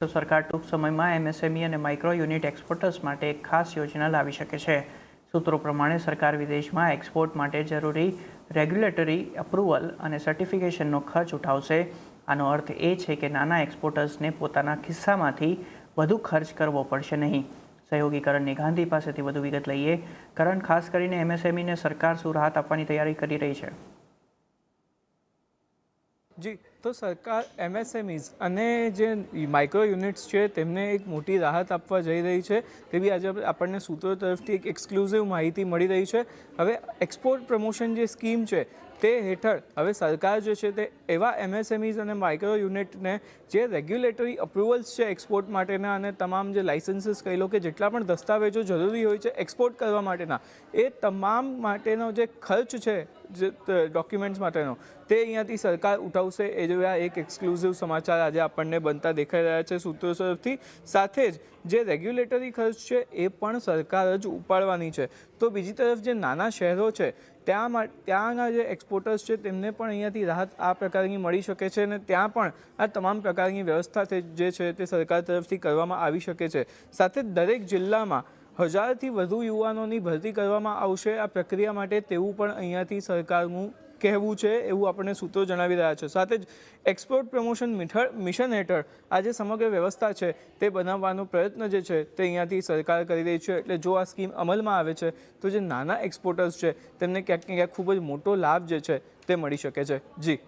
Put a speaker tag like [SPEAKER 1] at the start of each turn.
[SPEAKER 1] તો સરકાર ટૂંક સમયમાં એમએસએમઈ અને માઇક્રો યુનિટ એક્સપોર્ટર્સ માટે એક ખાસ યોજના લાવી શકે છે. સૂત્રો પ્રમાણે સરકાર વિદેશમાં એક્સપોર્ટ માટે જરૂરી રેગ્યુલેટરી અપ્રુવલ અને સર્ટિફિકેશનનો ખર્ચ ઉઠાવશે. આનો અર્થ એ છે કે નાના એક્સપોર્ટર્સને પોતાના ખિસ્સામાંથી વધુ ખર્ચ કરવો પડશે નહીં. સહયોગી કરણની ગાંધી પાસેથી વધુ વિગત લઈએ. કરણ, ખાસ કરીને એમએસએમઈને સરકાર શું રાહત આપવાની તૈયારી કરી રહી છે?
[SPEAKER 2] જી, તો સરકાર એમએસએમઈઝ અને જે માઇક્રો યુનિટ્સ છે તેમને એક મોટી રાહત આપવા જઈ રહી છે. તેવી આજે આપણને સૂત્રો તરફથી એક એક્સક્લુઝિવ માહિતી મળી રહી છે. હવે એક્સપોર્ટ પ્રમોશન જે સ્કીમ છે તે હેઠળ હવે સરકાર જે છે તે એવા એમએસએમઈઝ અને માઇક્રો યુનિટને જે રેગ્યુલેટરી અપ્રુવલ્સ છે એક્સપોર્ટ માટેના અને તમામ જે લાઇસન્સીસ કહી લો કે જેટલા પણ દસ્તાવેજો જરૂરી હોય છે એક્સપોર્ટ કરવા માટેના, એ તમામ માટેનો જે ખર્ચ છે જે ડોક્યુમેન્ટ્સ માટેનો તે અહીંયાથી સરકાર ઉઠાવશે. એ જેવા એક એક્સક્લુઝિવ સમાચાર આજે આપણને બનતા દેખાઈ રહ્યા છે સૂત્રો તરફથી. સાથે જ જે રેગ્યુલેટરી ખર્ચ છે એ પણ સરકાર જ ઉપાડવાની છે. તો બીજી તરફ જે નાના શહેરો છે ત્યાંના જે એક્સપોર્ટર્સ છે તેમને પણ અહીંયાથી રાહત આ પ્રકારની મળી શકે છે અને ત્યાં પણ આ તમામ પ્રકારની વ્યવસ્થા જે છે તે સરકાર તરફથી કરવામાં આવી શકે છે. સાથે દરેક જિલ્લામાં 1000થી વધુ યુવાનોની ભરતી કરવામાં આવશે આ પ્રક્રિયા માટે, તેવું પણ અહીંયાથી સરકારનું કહેવું છે, એવું આપણને સૂત્રો જણાવી રહ્યા છે. સાથે જ એક્સપોર્ટ પ્રમોશન મિશન હેઠળ આ જે સમગ્ર વ્યવસ્થા છે તે બનાવવાનો પ્રયત્ન જે છે તે અહીંયાથી સરકાર કરી રહી છે. એટલે જો આ સ્કીમ અમલમાં આવે છે તો જે નાના એક્સપોર્ટર્સ છે તેમને ક્યાંક ને ક્યાંક ખૂબ જ મોટો લાભ જે છે તે મળી શકે છે. જી.